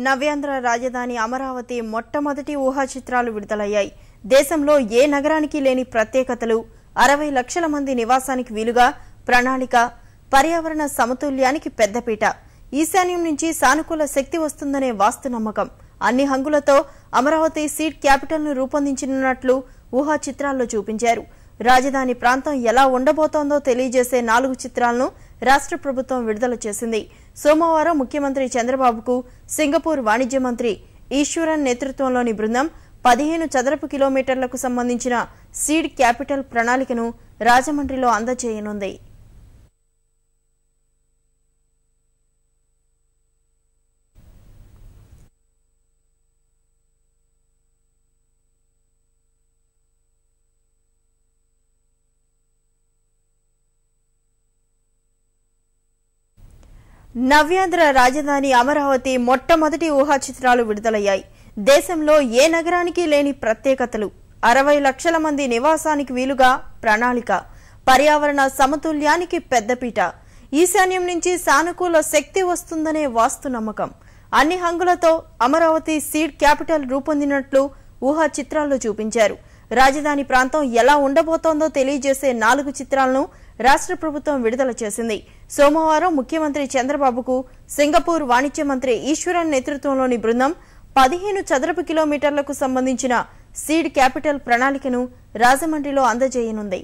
నవ్యాంధ్ర రాజధాని అమరావతి మొట్టమొదటి ఊహా చిత్రాలు విడుదలయ్యాయి. దేశంలో ఏ నగరానికి లేని ప్రత్యేకతలు, 60 లక్షల మంది నివాసానికి వీలుగా ప్రణాళిక, పర్యావరణ సమతుల్యానికి పెద్దపీట, ఈశాన్యం నుంచి సానుకూల శక్తి వస్తుందనే వాస్తు నమ్మకం, అన్ని హంగులతో అమరావతి సీడ్ క్యాపిటల్ ను రూపొందించనున్నట్లు ఊహా చిత్రాల్లో చూపించారు. రాజధాని ప్రాంతం ఎలా ఉండబోతోందో తెలియజేసే 4 చిత్రాలను రాష్ట్ర ప్రభుత్వం విడుదల చేసింది. సోమవారం ముఖ్యమంత్రి చంద్రబాబుకు సింగపూర్ వాణిజ్య మంత్రి ఈశ్వరన్ నేతృత్వంలోని బృందం 15 చదరపు కిలోమీటర్లకు సంబంధించిన సీడ్ క్యాపిటల్ ప్రణాళికను రాజమండ్రిలో అందజేయనుంది. నవ్యాంధ్ర రాజధాని అమరావతి మొట్టమొదటి ఊహా చిత్రాలు విడుదలయ్యాయి. దేశంలో ఏ నగరానికి లేని ప్రత్యేకతలు, 60 లక్షల మంది నివాసానికి వీలుగా ప్రణాళిక, పర్యావరణ సమతుల్యానికి పెద్దపీట, ఈశాన్యం నుంచి సానుకూల శక్తి వస్తుందనే వాస్తు నమ్మకం, అన్ని హంగులతో అమరావతి సీడ్ క్యాపిటల్ రూపొందినట్లు ఊహా చిత్రాల్లో చూపించారు. రాజధాని ప్రాంతం ఎలా ఉండబోతోందో తెలియజేసే 4 చిత్రాలను రాష్ట్ర ప్రభుత్వం విడుదల చేసింది. సోమవారం ముఖ్యమంత్రి చంద్రబాబుకు సింగపూర్ వాణిజ్య మంత్రి ఈశ్వరన్ నేతృత్వంలోని బృందం 15 చదరపు కిలోమీటర్లకు సంబంధించిన సీడ్ క్యాపిటల్ ప్రణాళికను రాజమండ్రిలో అందజేయనుంది.